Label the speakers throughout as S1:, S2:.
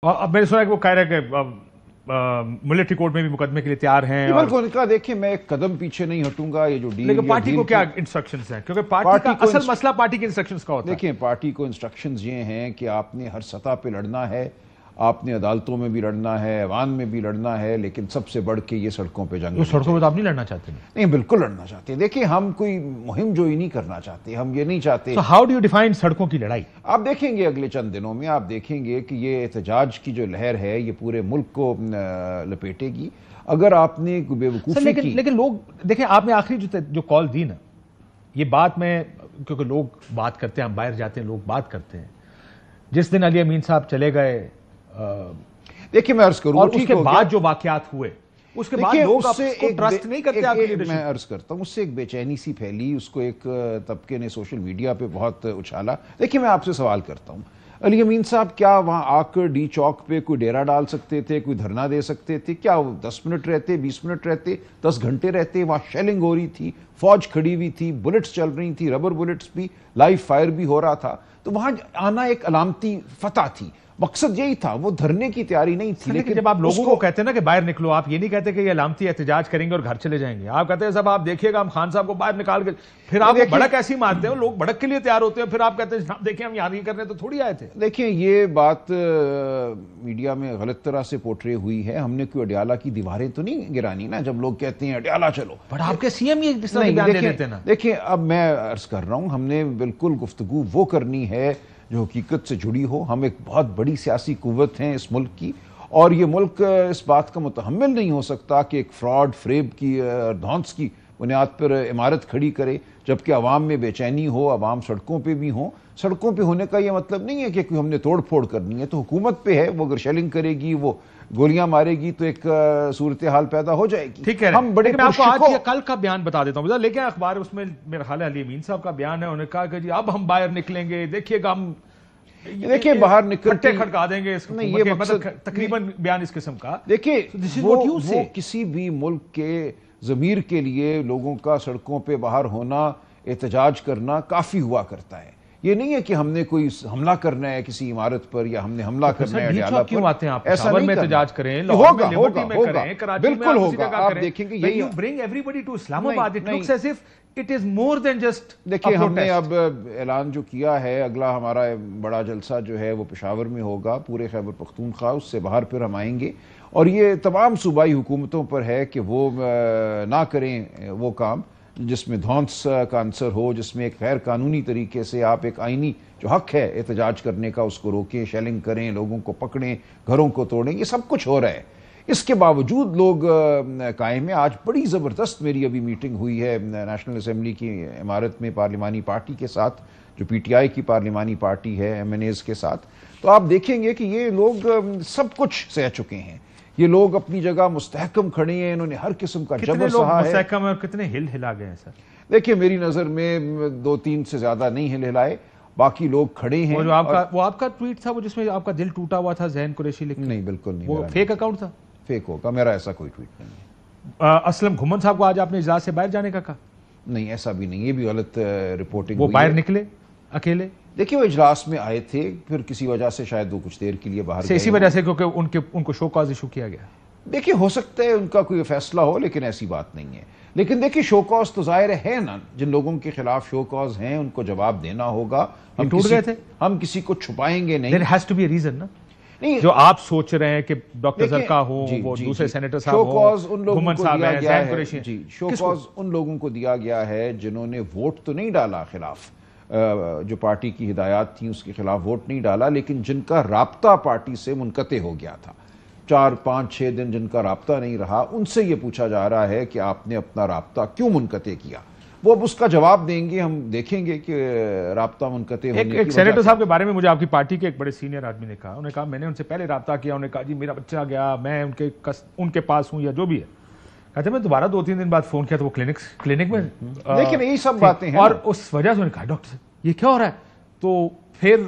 S1: اور اب میں نے سنا کہ وہ کہہ رہے ہیں کہ ملٹری کورٹ میں بھی مقدمے کے لیے تیار ہیں.
S2: بالکل کہا دیکھیں میں ایک قدم پیچھے نہیں ہٹوں گا. یہ جو ڈیل
S1: لیکن پارٹی کو کیا انسٹرکشنز ہیں؟ کیونکہ پارٹی کا اصل مسئلہ پارٹی کے انسٹرکشنز کا ہوتا ہے.
S2: دیکھیں پارٹی کو انسٹرکشنز یہ ہیں کہ آپ نے ہر سطح پہ لڑنا ہے, آپ نے عدالتوں میں بھی لڑنا ہے, ایوان میں بھی لڑنا ہے, لیکن سب سے بڑھ کے یہ سڑکوں پہ جنگ.
S1: سڑکوں پہ تو آپ نہیں لڑنا چاہتے؟
S2: نہیں, بالکل لڑنا چاہتے. دیکھیں ہم کوئی مہم جوئی نہیں کرنا چاہتے, ہم یہ نہیں چاہتے.
S1: So how do you define سڑکوں کی لڑائی؟
S2: آپ دیکھیں گے اگلے چند دنوں میں, آپ دیکھیں گے کہ یہ احتجاج کی جو لہر ہے یہ پورے ملک کو لپیٹے گی. اگر آپ نے بے وقوفی کی
S1: لیکن لوگ دیکھیں, آپ نے آخری جو کال دی نا, یہ بات میں کیونکہ لوگ بات کرتے ہیں, ہم باہر جاتے ہیں, لوگ بات کرتے ہیں. جس دن علی امین صاحب چلے گئے,
S2: دیکھیں میں عرض کروں,
S1: اور اس کے بعد جو واقعات ہوئے اس کے بعد لوگ آپ کو ٹرسٹ نہیں کرتے آپ کی لیڈرشپ.
S2: میں عرض کرتا ہوں, اس سے ایک بے چینی سی پھیلی, اس کو ایک طبقے نے سوشل میڈیا پہ بہت اچھالا. دیکھیں میں آپ سے سوال کرتا ہوں, علی امین صاحب کیا وہاں آ کر ڈی چوک پہ کوئی ڈیرا ڈال سکتے تھے, کوئی دھرنا دے سکتے تھے؟ کیا وہ 10 منٹ رہتے, 20 منٹ رہتے, 10 گھنٹے رہتے؟ وہاں شیلنگ ہو رہی تھی, فوج کھڑی ہوئی تھی, بلٹس چل رہی تھی, ربر بلٹس بھی, لائیو فائر بھی ہو رہا تھا. تو وہاں آنا ایک علامتی فتح تھی, مقصد یہی تھا, وہ دھرنے کی تیاری نہیں تھی.
S1: لیکن جب آپ لوگوں کو کہتے ہیں نا کہ باہر نکلو, آپ یہ نہیں کہتے کہ یہ علامتی احتجاج کریں گے اور گھر چلے جائیں گے. آپ کہتے ہیں صاحب آپ دیکھیے گا ہم خان صاحب کو باہر نکال کے, پھر آپ بڑک ایسی مارتے ہیں, لوگ بڑک کے لیے تیار ہوتے ہیں, پھر آپ کہتے ہیں جناب دیکھیں ہم یہاں نہیں کرنے تو تھوڑی آئے تھے.
S2: دیکھیں یہ بات میڈیا میں غلط طرح سے پورٹری ہوئی ہے. ہم نے کوئی اڈیالہ کی دیواریں تو نہیں گرانی نا جب لوگ کہتے ہیں اڈیالہ چلو.
S1: بٹ آپ کے سی ایم یہ اس طرح کے بیان دے دیتے ہیں نا.
S2: دیکھیں اب میں عرض کر رہا ہوں, ہم نے بالکل گفتگو وہ کرنی ہے جو حقیقت سے جڑی ہو. ہم ایک بہت بڑی سیاسی قوت ہیں اس ملک کی, اور یہ ملک اس بات کا متحمل نہیں ہو سکتا کہ ایک فراڈ فریب کی دھونس کی بنیاد پر عمارت کھڑی کرے جبکہ عوام میں بے چینی ہو, عوام سڑکوں پہ بھی ہوں. سڑکوں پہ ہونے کا یہ مطلب نہیں ہے کہ کوئی ہم نے توڑ پھوڑ کرنی ہے, تو حکومت پہ ہے, وہ اگر شیلنگ کرے گی, وہ گولیاں مارے گی تو ایک صورتحال پیدا ہو جائے گی.
S1: ٹھیک ہے,
S2: ہم بڑے
S1: میں آپ کو آج یا کل کا بیان بتا دیتا ہوں, لیکن اخبار اس میں میرا خیال ہے علی امین صاحب کا بیان ہے, انہوں نے کہا کہ جی اب ہم باہر نکلیں گے, دیکھیے گا ہم
S2: دیکھیں باہر نکلتے
S1: کھڑکا دیں گے. یہ مطلب تقریباً بیان اس قسم کا.
S2: دیکھیں وہ کسی بھی ملک کے ضمیر کے لیے لوگوں کا سڑکوں پہ باہر ہونا, احتجاج کرنا کافی ہوا کرتا ہے. یہ نہیں ہے کہ ہم نے کوئی حملہ کرنا ہے کسی عمارت پر, یا ہم نے حملہ کرنا ہے اڈیالہ پر.
S1: کیوں آتے ہیں آپ پشاور میں احتجاج کریں,
S2: لاہور میں لبرٹی میں کریں, کراچی میں کسی جگہ کریں. آپ دیکھیں گے یہی
S1: you bring everybody to Islamabad, it looks as if it is more than just.
S2: دیکھیں ہم نے اب اعلان جو کیا ہے, اگلا ہمارا بڑا جلسہ جو ہے وہ پشاور میں ہوگا, پورے خیبر پختونخوا, اس سے باہر پھر ہم آئیں گے. اور یہ تمام صوبائی حکومتوں پر ہے کہ وہ نہ کریں وہ کام جس میں دھونس کا عنصر ہو, جس میں ایک غیر قانونی طریقے سے آپ ایک آئینی جو حق ہے احتجاج کرنے کا اس کو روکیں, شیلنگ کریں, لوگوں کو پکڑیں, گھروں کو توڑیں. یہ سب کچھ ہو رہا ہے. اس کے باوجود لوگ قائم ہیں. آج بڑی زبردست میری ابھی میٹنگ ہوئی ہے نیشنل اسمبلی کی عمارت میں پارلیمانی پارٹی کے ساتھ, جو پی ٹی آئی کی پارلیمانی پارٹی ہے, ایم این ایز کے ساتھ. تو آپ دیکھیں گے کہ یہ لوگ سب کچھ سہ چکے ہیں. یہ لوگ اپنی جگہ مستحکم کھڑے ہیں, انہوں نے ہر قسم کا جبر سہا ہے.
S1: مستحکم اور کتنے ہل ہلا گئے ہیں سر؟
S2: دیکھیں میری نظر میں 2-3 سے زیادہ نہیں ہل ہلائے, باقی لوگ کھڑے ہیں.
S1: وہ آپ کا ٹویٹ تھا وہ جس میں آپ کا دل ٹوٹا ہوا تھا, ذہن قریشی لکھ؟
S2: نہیں بالکل نہیں,
S1: وہ فیک اکاؤنٹ تھا.
S2: فیک ہوگا, میرا ایسا کوئی ٹویٹ نہیں ہے.
S1: اسلم گھمن صاحب کو آج آپ نے اجلاس سے باہر جانے کا کہا؟
S2: نہیں ایسا بھی نہیں, یہ بھی غلط رپورٹنگ.
S1: وہ باہر نکلے اکیلے؟
S2: دیکھیں وہ اجلاس میں آئے تھے, پھر کسی وجہ سے شاید وہ کچھ دیر کے لیے باہر گئے.
S1: اسی وجہ سے کیونکہ ان کو شو کاز ایشو کیا گیا.
S2: دیکھیں ہو سکتا ہے ان کا کوئی فیصلہ ہو, لیکن ایسی بات نہیں ہے. لیکن دیکھیں شو کاز تو ظاہر ہے نا, جن لوگوں کے خلاف شو کاز ہیں ان کو جواب دینا ہوگا.
S1: ہم ٹوٹ گئے تھے,
S2: ہم کسی کو چھپائیں گے نہیں.
S1: There has to be a reason نا, جو آپ سوچ رہے ہیں کہ ڈاکٹر زرکا ہو, وہ دوسرے سینیٹر صاحب ہو,
S2: شو کاز ان لوگوں کو دیا گیا ہے. جی شو کاز ان لوگوں کو دیا گیا ہے جنہوں نے ووٹ تو نہیں ڈالا خلاف, جو پارٹی کی ہدایات تھیں اس کے خلاف ووٹ نہیں ڈالا, لیکن جن کا رابطہ پارٹی سے منقطع ہو گیا تھا, 4-5-6 دن جن کا رابطہ نہیں رہا, ان سے یہ پوچھا جا رہا ہے کہ آپ نے اپنا رابطہ کیوں منقطع کیا. وہ اب اس کا جواب دیں گے, ہم دیکھیں گے کہ رابطہ منقطع ہونے کی.
S1: ایک سینیٹر صاحب کے بارے میں مجھے آپ کی پارٹی کے ایک بڑے سینئر آدمی نے کہا, انہوں نے کہا میں نے ان سے پہلے رابطہ کیا, انہوں نے کہا جی میرا بچہ گیا, میں ان کے پاس ہوں یا جو بھی ہے. کہتے میں دوبارہ 2-3 دن بعد فون کیا تو وہ کلینک میں.
S2: لیکن یہی سب باتیں ہیں,
S1: اور اس وجہ سے انہوں نے کہا ڈاکٹر صاحب یہ کیا ہو رہا ہے. تو پھر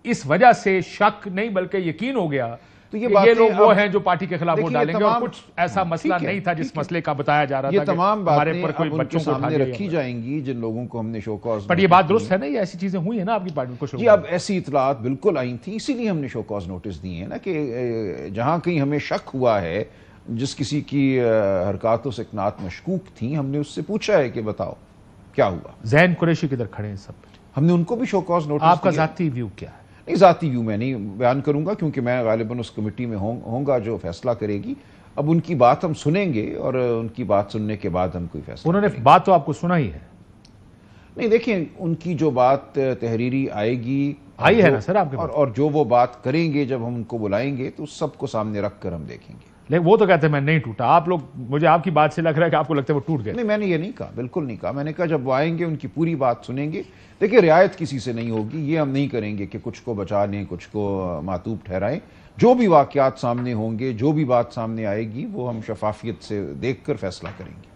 S1: اس وجہ سے شک نہیں بلکہ یقین ہو گیا
S2: تو یہ
S1: یہ
S2: باتیں
S1: لوگ وہ ہیں جو پارٹی کے خلاف ووٹ
S2: دیکھیے
S1: ڈالیں گے، اور
S2: تمام-
S1: کچھ ایسا مسئلہ
S2: ٹھیک ہے،
S1: نہیں تھا جس
S2: ٹھیک ہے۔
S1: مسئلے کا بتایا جا رہا تھا
S2: یہ
S1: کہ
S2: تمام
S1: ہمارے
S2: باتیں
S1: پر کوئی
S2: اب ان
S1: بچوں
S2: کے
S1: کو اٹھا
S2: سامنے
S1: دیا
S2: رکھی
S1: گیا۔
S2: جائیں گی جن لوگوں کو ہم نے شو کاز
S1: بٹ یہ بات درست ہے نا، یہ ایسی چیزیں ہوئی ہیں نا آپ کی پارٹی میں کچھ
S2: جی اب ایسی اطلاعات بالکل آئی تھیں، اسی لیے ہم نے شو کاز نوٹس دیے ہیں نا کہ جہاں کہیں ہمیں شک ہوا ہے، جس کسی کی حرکات و سکنات مشکوک تھیں، ہم نے اس سے پوچھا ہے کہ بتاؤ کیا ہوا۔
S1: زین قریشی کدھر کھڑے ہیں سب؟
S2: ہم نے ان کو بھی شو کاز نوٹس
S1: آپ کا
S2: دیا۔
S1: ذاتی ویو کیا ہے؟
S2: نہیں، ذاتی ویو میں نہیں بیان کروں گا کیونکہ میں غالباً اس کمیٹی میں ہوں گا جو فیصلہ کرے گی۔ اب ان کی بات ہم سنیں گے اور ان کی بات سننے کے بعد ہم کوئی فیصلہ
S1: انہوں نے
S2: کریں گے۔
S1: بات تو آپ کو سنا ہی ہے،
S2: نہیں دیکھیں، ان کی جو بات تحریری آئے گی
S1: آئی ہے نا سر آپ کے پاس؟
S2: اور جو وہ بات کریں گے جب ہم ان کو بلائیں گے تو سب کو سامنے رکھ کر ہم دیکھیں گے۔
S1: لیکن وہ تو کہتے ہیں میں نہیں ٹوٹا، آپ لوگ، مجھے آپ کی بات سے لگ رہا ہے کہ آپ کو لگتا ہے وہ ٹوٹ گئے۔
S2: نہیں، میں نے یہ نہیں کہا، بالکل نہیں کہا۔ میں نے کہا جب وہ آئیں گے ان کی پوری بات سنیں گے۔ دیکھیں، رعایت کسی سے نہیں ہوگی، یہ ہم نہیں کریں گے کہ کچھ کو بچا لیں، کچھ کو معطوب ٹھہرائیں۔ جو بھی واقعات سامنے ہوں گے، جو بھی بات سامنے آئے گی، وہ ہم شفافیت سے دیکھ کر فیصلہ کریں گے۔